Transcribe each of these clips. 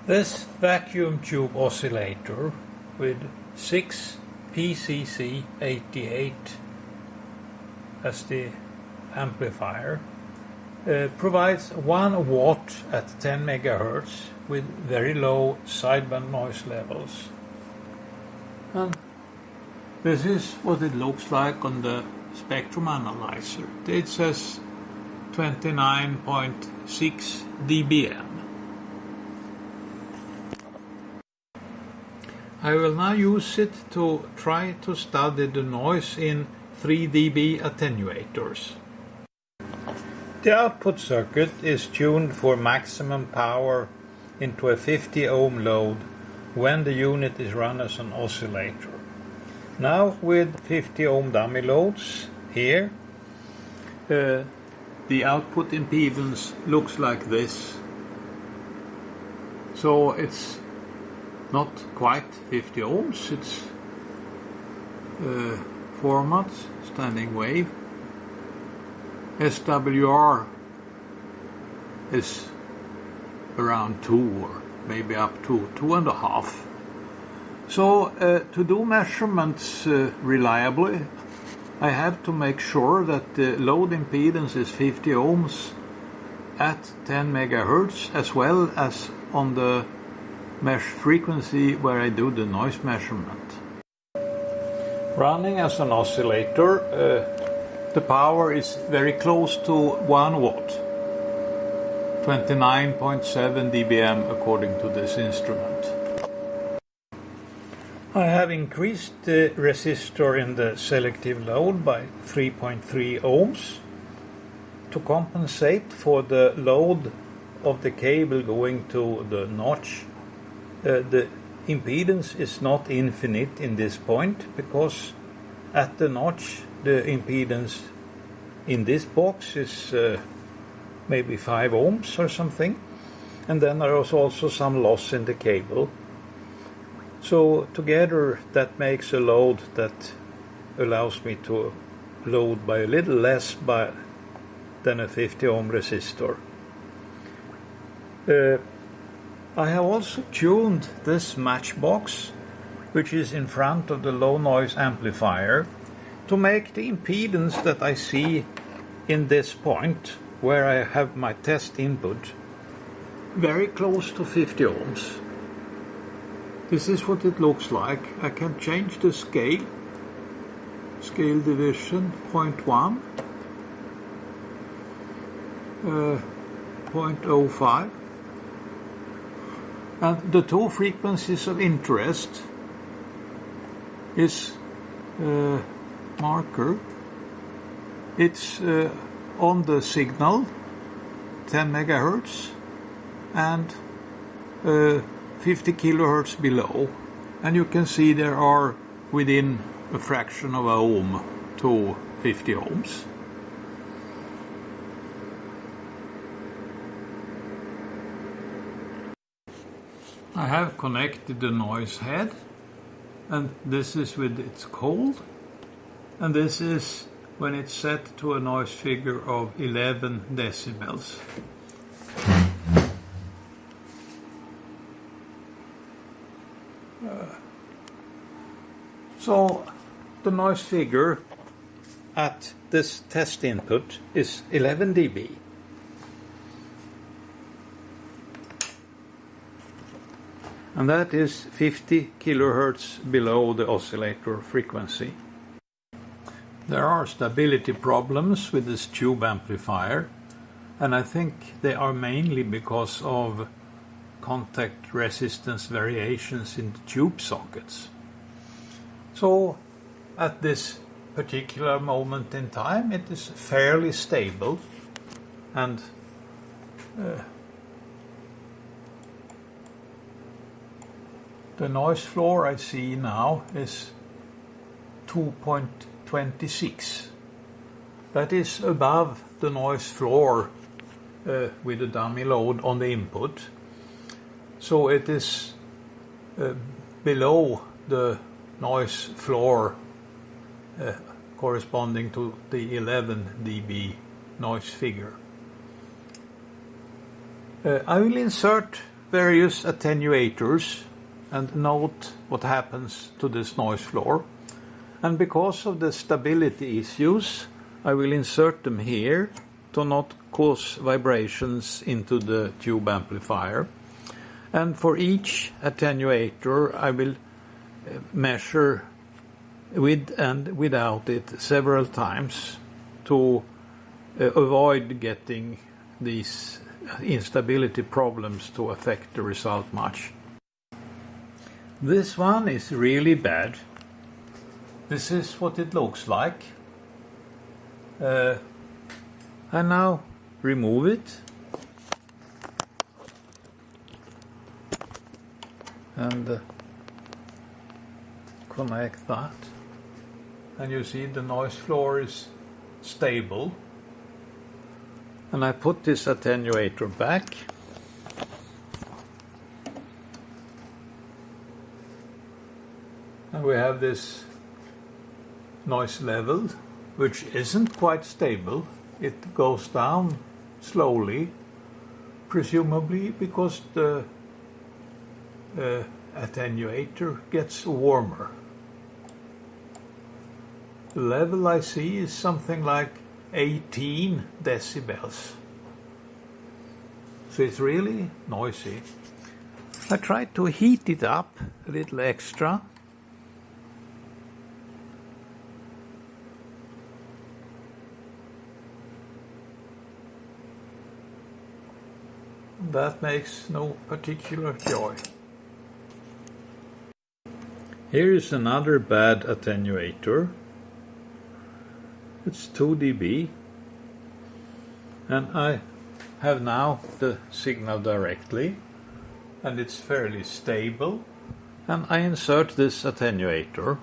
This vacuum tube oscillator with 6 PCC88 as the amplifier provides 1 watt at 10 megahertz with very low sideband noise levels. And this is what it looks like on the spectrum analyzer. It says 29.6 dBm. I will now use it to try to study the noise in 3 dB attenuators. The output circuit is tuned for maximum power into a 50 ohm load when the unit is run as an oscillator. Now with 50 ohm dummy loads here, the output impedance looks like this. So it's not quite 50 ohms, it's format, standing wave. SWR is around 2 or maybe up to 2.5. So to do measurements reliably, I have to make sure that the load impedance is 50 ohms at 10 megahertz as well as on the mesh frequency where I do the noise measurement. Running as an oscillator, the power is very close to 1 watt, 29.7 dBm according to this instrument. I have increased the resistor in the selective load by 3.3 ohms to compensate for the load of the cable going to the notch. The impedance is not infinite in this point because at the notch the impedance in this box is maybe 5 ohms or something, and then there is also some loss in the cable. So together that makes a load that allows me to load by a little less than a 50 ohm resistor. I have also tuned this matchbox, which is in front of the low noise amplifier, to make the impedance that I see in this point, where I have my test input, very close to 50 ohms. This is what it looks like. I can change the scale division 0.1, 0.05. And the two frequencies of interest is marker. It's on the signal, 10 megahertz, and 50 kilohertz below. And you can see there are within a fraction of an ohm to 50 ohms. I have connected the noise head, and this is with its cold, and this is when it's set to a noise figure of 11 decibels. So the noise figure at this test input is 11 dB. And that is 50 kilohertz below the oscillator frequency. There are stability problems with this tube amplifier, and I think they are mainly because of contact resistance variations in the tube sockets. So at this particular moment in time it is fairly stable, and the noise floor I see now is 2.26. That is above the noise floor with the dummy load on the input. So it is below the noise floor corresponding to the 11 dB noise figure. I will insert various attenuators and note what happens to this noise floor. And because of the stability issues, I will insert them here to not cause vibrations into the tube amplifier. And for each attenuator I will measure with and without it several times to avoid getting these instability problems to affect the result much. This one is really bad. This is what it looks like. I now remove it and connect that, and you see the noise floor is stable. And I put this attenuator back, and we have this noise level, which isn't quite stable. It goes down slowly, presumably because the attenuator gets warmer. The level I see is something like 18 decibels. So it's really noisy. I tried to heat it up a little extra. That makes no particular joy. Here is another bad attenuator. It's 2 dB, and I have now the signal directly, and it's fairly stable, and I insert this attenuator.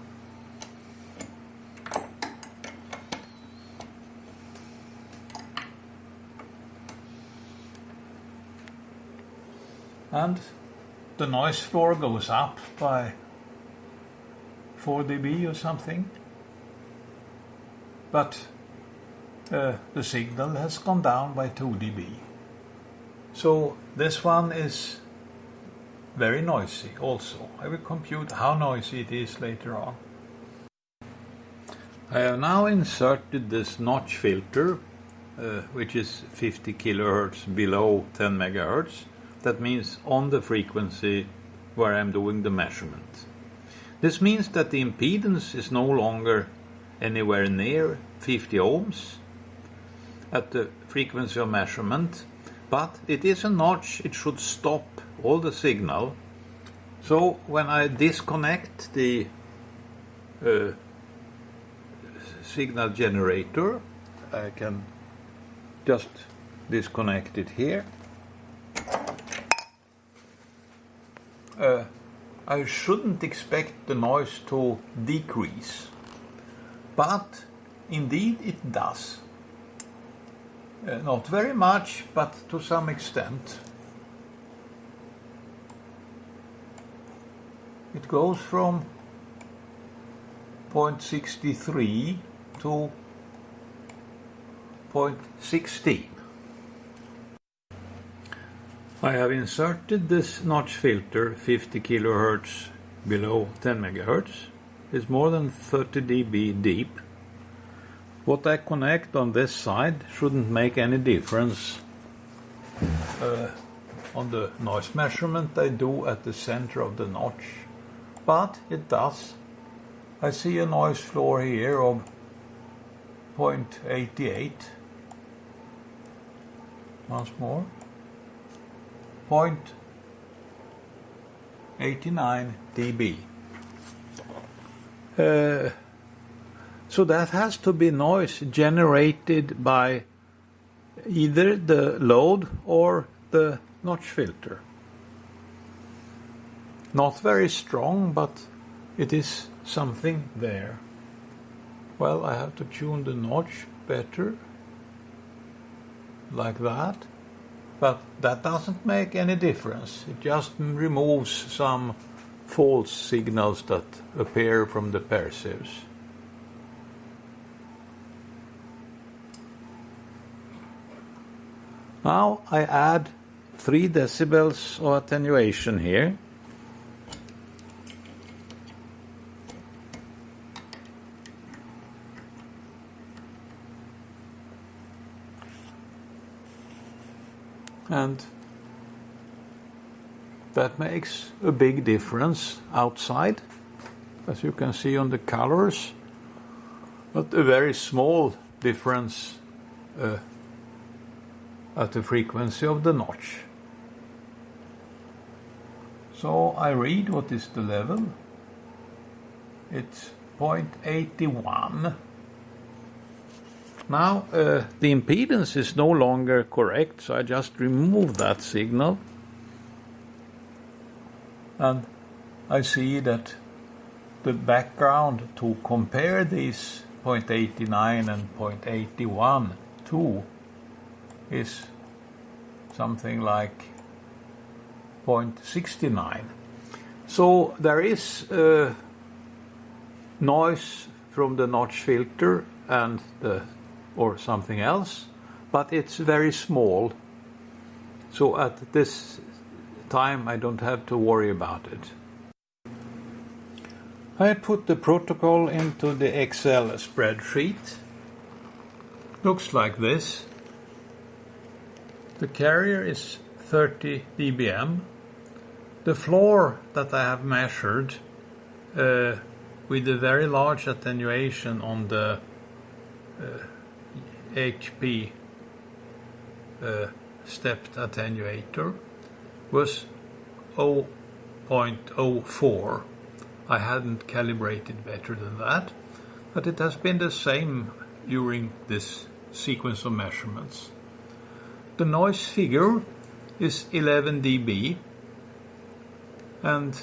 And the noise floor goes up by 4 dB or something. But the signal has gone down by 2 dB. So this one is very noisy also. I will compute how noisy it is later on. I have now inserted this notch filter, which is 50 kHz below 10 MHz. That means on the frequency where I'm doing the measurement. This means that the impedance is no longer anywhere near 50 ohms at the frequency of measurement, but it is a notch. It should stop all the signal. So when I disconnect the signal generator, I can just disconnect it here. I shouldn't expect the noise to decrease, but indeed it does. Not very much, but to some extent. It goes from 0.63 to 0.16. I have inserted this notch filter 50 kHz below 10 MHz. It's more than 30 dB deep. What I connect on this side shouldn't make any difference on the noise measurement I do at the center of the notch, but it does. I see a noise floor here of 0.88. Once more. 0.89 dB. So that has to be noise generated by either the load or the notch filter. Not very strong, but it is something there. Well, I have to tune the notch better, like that. But that doesn't make any difference. It just removes some false signals that appear from the perceives. Now I add 3 decibels of attenuation here. And that makes a big difference outside, as you can see on the colors, but a very small difference at the frequency of the notch. So I read what is the level. It's 0.81. Now the impedance is no longer correct, so I just remove that signal. And I see that the background to compare these 0.89 and 0.81 to is something like 0.69. So there is noise from the notch filter and or something else, but it's very small. So at this time I don't have to worry about it. I put the protocol into the Excel spreadsheet. Looks like this. The carrier is 30 dBm. The floor that I have measured with a very large attenuation on the HP stepped attenuator was 0.04. I hadn't calibrated better than that, but it has been the same during this sequence of measurements. The noise figure is 11 dB, and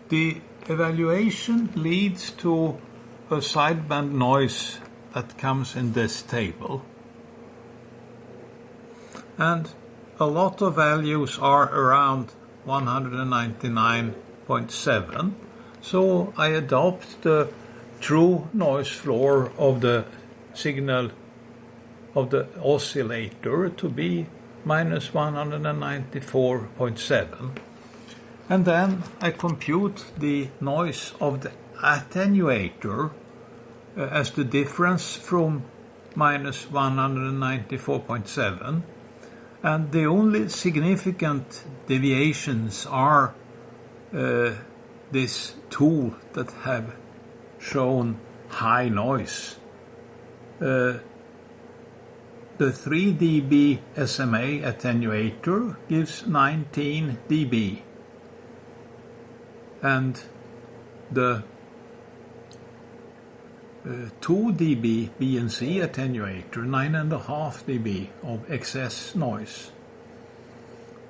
the evaluation leads to a sideband noise that comes in this table. And a lot of values are around 199.7. So I adopt the true noise floor of the signal of the oscillator to be minus 194.7. And then I compute the noise of the attenuator as the difference from minus 194.7. And the only significant deviations are this tool that have shown high noise. The 3 dB SMA attenuator gives 19 dB. And the 2 dB BNC attenuator, 9.5 dB of excess noise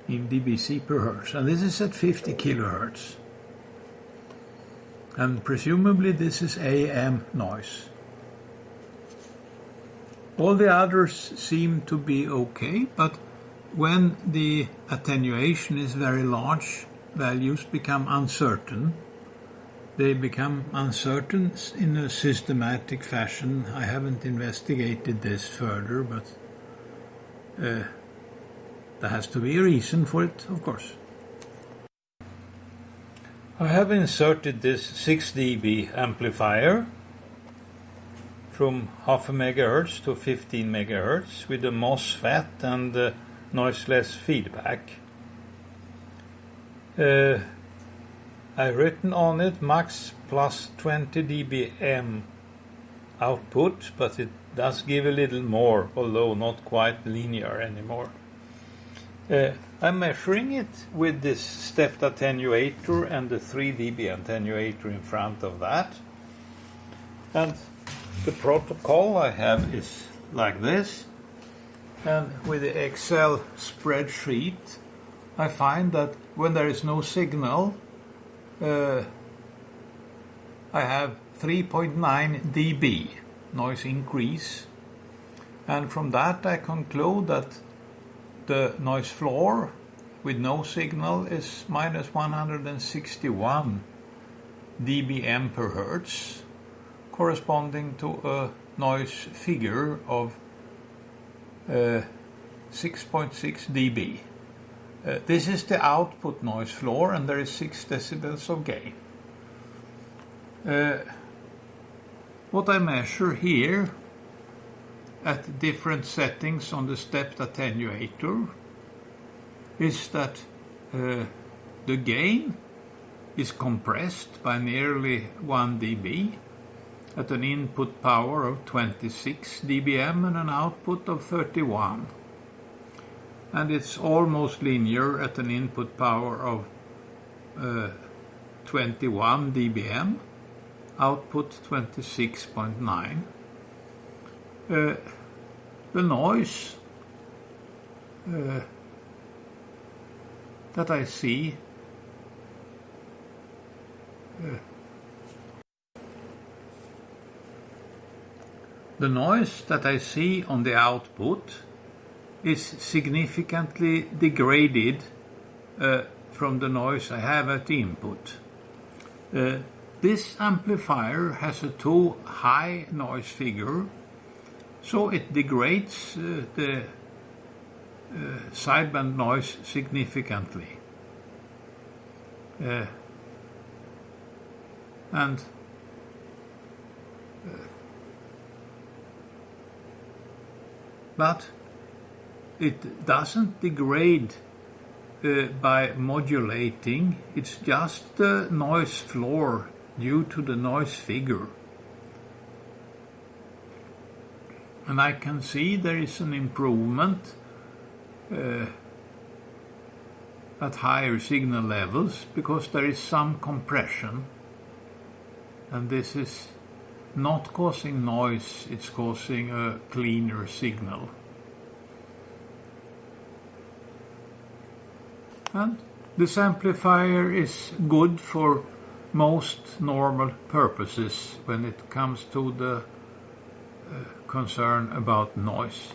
in dBc per hertz. And this is at 50 kilohertz. And presumably this is AM noise. All the others seem to be okay, but when the attenuation is very large, values become uncertain. They become uncertain in a systematic fashion. I haven't investigated this further, but there has to be a reason for it, of course. I have inserted this 6 dB amplifier from 0.5 MHz to 15 MHz with a MOS-FET and noiseless feedback. I've written on it max plus 20 dBm output, but it does give a little more, although not quite linear anymore. I'm measuring it with this stepped attenuator and the 3 dB attenuator in front of that. And the protocol I have is like this. And with the Excel spreadsheet, I find that when there is no signal, I have 3.9 dB noise increase, and from that I conclude that the noise floor with no signal is minus 161 dBm per hertz, corresponding to a noise figure of 6.6 dB. This is the output noise floor, and there is 6 decibels of gain. What I measure here at different settings on the stepped attenuator is that the gain is compressed by nearly 1 dB at an input power of 26 dBm and an output of 31. And it's almost linear at an input power of 21 dBm, output 26.9. The noise that I see on the output is significantly degraded from the noise I have at the input. This amplifier has a too high noise figure, so it degrades the sideband noise significantly. But it doesn't degrade by modulating, it's just the noise floor due to the noise figure. And I can see there is an improvement at higher signal levels because there is some compression, and this is not causing noise, it's causing a cleaner signal. And this amplifier is good for most normal purposes when it comes to the concern about noise.